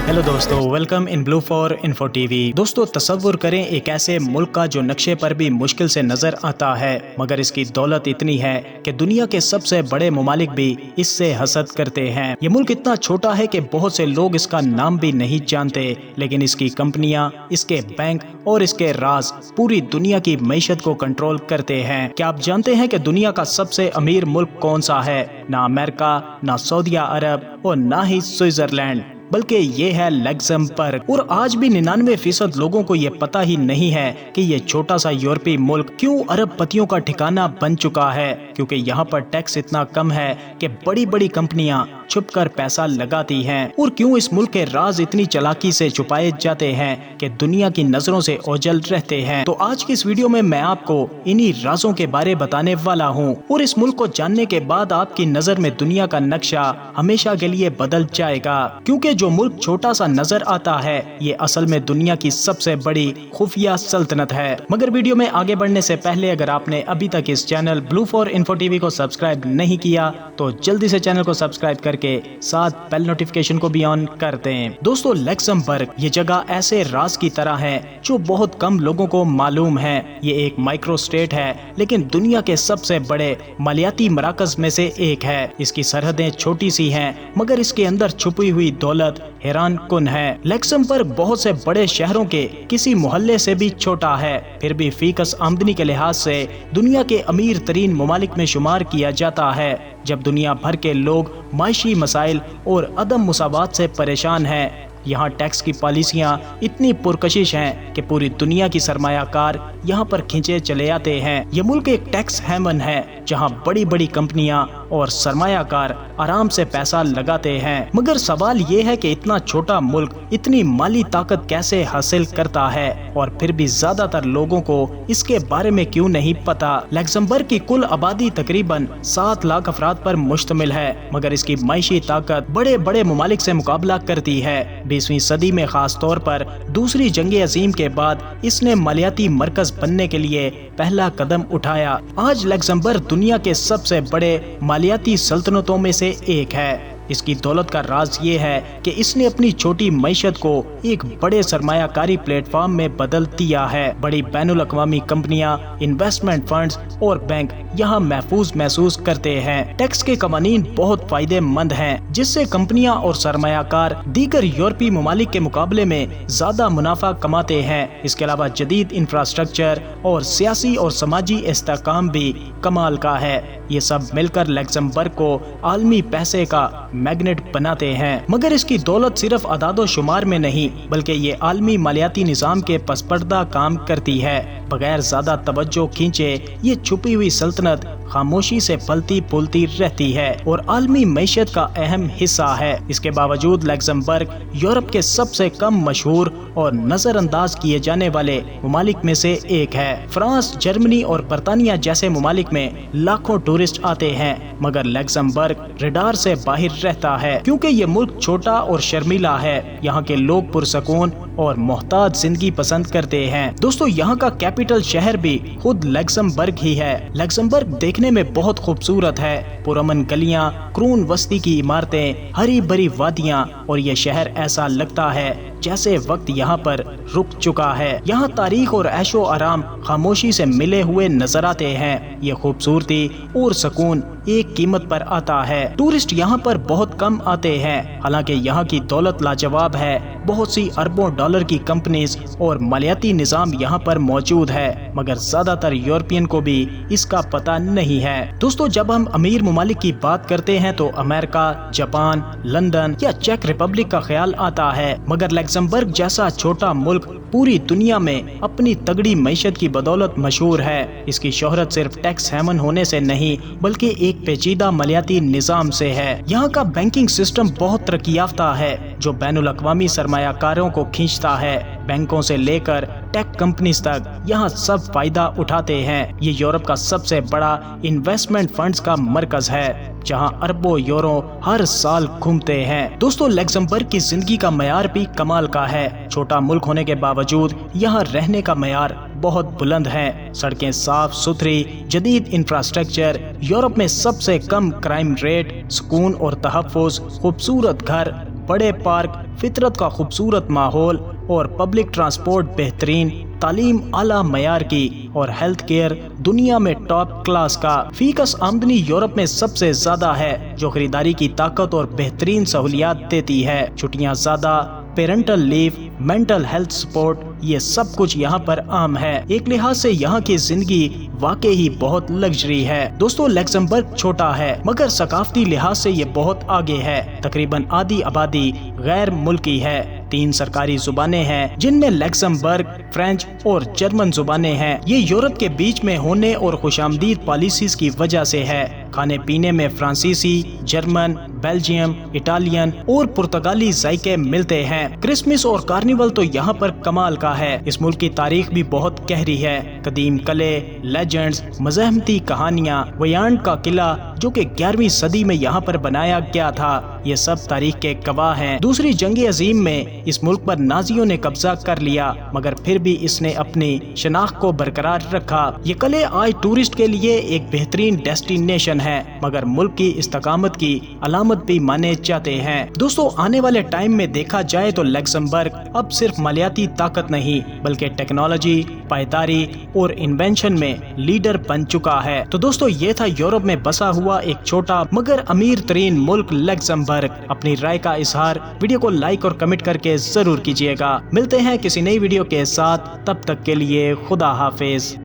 Hello दोस्तों, welcome in blue for info TV. दोस्तों तसव्वुर करें एक ऐसे मुल्क का जो नक्शे पर भी मुश्किल से नजर आता है, मगर इसकी दौलत इतनी है कि दुनिया के सबसे बड़े मुमालिक भी इससे हसद करते हैं। ये मुल्क इतना छोटा है कि बहुत से लोग इसका नाम भी नहीं जानते, लेकिन इसकी कंपनियां, इसके बैंक और इसके राज पूरी दुनिया की मईशत को कंट्रोल करते हैं। क्या आप जानते हैं कि दुनिया का सबसे अमीर मुल्क कौन सा है? ना अमेरिका, ना सऊदी अरब और ना ही स्विट्जरलैंड, बल्कि ये है लग्जमबर्ग। और आज भी 99% लोगों को ये पता ही नहीं है कि ये छोटा सा यूरोपीय मुल्क क्यों अरबपतियों का ठिकाना बन चुका है, क्योंकि यहाँ पर टैक्स इतना कम है कि बड़ी बड़ी कंपनियां छुपकर पैसा लगाती हैं। और क्यों इस मुल्क के राज इतनी चालाकी से छुपाए जाते हैं कि दुनिया की नजरों से ओझल रहते हैं। तो आज की इस वीडियो में मैं आपको इन्हीं राजों के बारे बताने वाला हूँ, और इस मुल्क को जानने के बाद आपकी नजर में दुनिया का नक्शा हमेशा के लिए बदल जाएगा। क्योंकि जो मुल्क छोटा सा नजर आता है, ये असल में दुनिया की सबसे बड़ी खुफिया सल्तनत है। मगर वीडियो में आगे बढ़ने से पहले अगर आपने अभी तक इस channel blue for info TV को सब्सक्राइब नहीं किया तो जल्दी से चैनल को सब्सक्राइब करके साथ बेल नोटिफिकेशन को भी ऑन कर दें। दोस्तों लग्जमबर्ग ये जगह ऐसे राज की तरह है जो बहुत कम लोगों को मालूम है। ये एक माइक्रो स्टेट है, लेकिन दुनिया के सबसे बड़े मालियाती मराकज में से एक है। इसकी सरहदें छोटी सी हैं, मगर इसके अंदर छुपी हुई दौलत हैरान कुन है। लग्जमबर्ग बहुत से बड़े शहरों के किसी मोहल्ले से भी छोटा है, फिर भी फीकस आमदनी के लिहाज से दुनिया के अमीर तरीन मुमालिक में शुमार किया जाता है। जब दुनिया भर के लोग माशी मसाइल और अदम मुसावात से परेशान हैं, यहाँ टैक्स की पॉलिसियाँ इतनी पुरकशिश हैं कि पूरी दुनिया की सरमायाकार यहाँ पर खींचे चले आते हैं। ये मुल्क एक टैक्स हेवन है जहाँ बड़ी बड़ी कंपनियाँ और सरमायाकार आराम से पैसा लगाते हैं। मगर सवाल ये है कि इतना छोटा मुल्क इतनी माली ताकत कैसे हासिल करता है, और फिर भी ज्यादातर लोगों को इसके बारे में क्यों नहीं पता। लग्जमबर्ग की कुल आबादी तकरीबन 7 लाख अफराद पर मुश्तमिल है, मगर इसकी माशी ताकत बड़े बड़े मुमालिक से मुकाबला करती है। 20वीं सदी में खास तौर पर दूसरी जंग अजीम के बाद इसने मालियाती मरकज बनने के लिए पहला कदम उठाया। आज लग्जमबर्ग दुनिया के सबसे बड़े मालियाती सल्तनतों में से एक है। इसकी दौलत का राज ये है कि इसने अपनी छोटी मईशत को एक बड़े सरमायाकारी प्लेटफॉर्म में बदल दिया है। बड़ी बैनुल अक़वामी कंपनियां, इन्वेस्टमेंट फंड्स और बैंक यहाँ महफूज महसूस करते हैं। टैक्स के कवानीन बहुत फायदेमंद हैं, जिससे कंपनियां और सरमायाकार दीगर यूरोपीय ममालिक के मुकाबले में ज्यादा मुनाफा कमाते हैं। इसके अलावा जदीद इंफ्रास्ट्रक्चर और सियासी और समाजी इस्तेहकाम भी कमाल का है। ये सब मिलकर लग्जमबर्ग को आलमी पैसे का मैग्नेट बनाते हैं। मगर इसकी दौलत सिर्फ अदादो शुमार में नहीं, बल्कि ये आलमी मालियाती निजाम के पसपर्दा काम करती है। बगैर ज्यादा तवज्जो खींचे ये छुपी हुई सल्तनत खामोशी से फलती फूलती रहती है और आलमी मईशत का अहम हिस्सा है। इसके बावजूद लग्जमबर्ग यूरोप के सबसे कम मशहूर और नजरअंदाज किए जाने वाले मुमालिक में से एक है। फ्रांस, जर्मनी और बरतानिया जैसे मुमालिक में लाखों टूरिस्ट आते हैं, मगर लग्जमबर्ग रडार से बाहर रहता है, क्योंकि ये मुल्क छोटा और शर्मीला है। यहाँ के लोग पुरसकून और मोहताज जिंदगी पसंद करते हैं। दोस्तों यहाँ का कैपिटल शहर भी खुद लग्जमबर्ग ही है। लग्जमबर्ग देखने में बहुत खूबसूरत है। पुरअमन गलियां, क्रून वस्ती की इमारतें, हरी भरी वादियां, और ये शहर ऐसा लगता है जैसे वक्त यहाँ पर रुक चुका है। यहाँ तारीख और ऐशो आराम खामोशी से मिले हुए नजर आते हैं। ये खूबसूरती और सुकून एक कीमत पर आता है। टूरिस्ट यहाँ पर बहुत कम आते हैं, हालांकि यहाँ की दौलत लाजवाब है। बहुत सी अरबों डॉलर की कंपनीज और मालियाती निजाम यहाँ पर मौजूद है, मगर ज्यादातर यूरोपियन को भी इसका पता नहीं है। दोस्तों जब हम अमीर मुमालिक की बात करते हैं तो अमेरिका, जापान, लंदन या चेक रिपब्लिक का ख्याल आता है, मगर लग्जमबर्ग जैसा छोटा मुल्क पूरी दुनिया में अपनी तगड़ी मईशत की बदौलत मशहूर है। इसकी शोहरत सिर्फ टैक्स हेवन होने से नहीं, बल्कि एक पेचीदा मालियाती निजाम से है। यहाँ का बैंकिंग सिस्टम बहुत तरक्की याफ्ता है, जो बैनुल अक़वामी सरमायाकारों को खींचता है। बैंकों से लेकर टेक कंपनीज तक यहाँ सब फायदा उठाते हैं। ये यूरोप का सबसे बड़ा इन्वेस्टमेंट फंड्स का मरकज है, जहाँ अरबों यूरो हर साल घूमते हैं। दोस्तों लग्जमबर्ग की जिंदगी का मयार भी कमाल का है। छोटा मुल्क होने के बावजूद यहाँ रहने का मयार बहुत बुलंद है। सड़कें साफ सुथरी, जदीद इंफ्रास्ट्रक्चर, यूरोप में सबसे कम क्राइम रेट, सुकून और तहफ़्फ़ुज़, खूबसूरत घर, बड़े पार्क, फितरत का खूबसूरत माहौल और पब्लिक ट्रांसपोर्ट बेहतरीन, तालीम आला मयार की और हेल्थ केयर दुनिया में टॉप क्लास का। फीकस आमदनी यूरोप में सबसे ज्यादा है, जो खरीदारी की ताकत और बेहतरीन सहूलियात देती है। छुट्टियां ज्यादा, parental leave, mental health support, ये सब कुछ यहाँ पर आम है। एक लिहाज से यहाँ की जिंदगी वाकई ही बहुत लग्जरी है। दोस्तों, लक्समबर्ग छोटा है मगर सकाफती लिहाज से ये बहुत आगे है। तकरीबन आधी आबादी गैर मुल्की है। 3 सरकारी जुबानें हैं, जिनमें लक्समबर्ग, फ्रेंच और जर्मन जुबानें हैं। ये यूरोप के बीच में होने और खुशामदीद पॉलिसीज की वजह से है। खाने पीने में फ्रांसीसी, जर्मन, बेल्जियम, इटालियन और पुर्तगाली जायके मिलते हैं। क्रिसमस और कार्निवल तो यहाँ पर कमाल का है। इस मुल्क की तारीख भी बहुत गहरी है। कदीम कले, लेजेंड्स, मज़हमती कहानियाँ, वयांड का किला जो कि 11वीं सदी में यहाँ पर बनाया गया था, ये सब तारीख के गवाह हैं। दूसरी जंग अजीम में इस मुल्क पर नाजियों ने कब्जा कर लिया, मगर फिर भी इसने अपनी शनाख्त को बरकरार रखा। ये किले आज टूरिस्ट के लिए एक बेहतरीन डेस्टिनेशन है, मगर मुल्क की इस्तकामत की अलामत भी माने जाते हैं। दोस्तों, आने वाले टाइम में देखा जाए तो लक्समबर्ग अब सिर्फ मालियाती ताकत नहीं बल्कि टेक्नोलॉजी, पायदारी और इन्वेंशन में लीडर बन चुका है। तो दोस्तों, ये था यूरोप में बसा हुआ एक छोटा मगर अमीर तरीन मुल्क लक्समबर्ग। अपनी राय का इजहार वीडियो को लाइक और कमेंट करके जरूर कीजिएगा। मिलते हैं किसी नई वीडियो के साथ, तब तक के लिए खुदा हाफिज।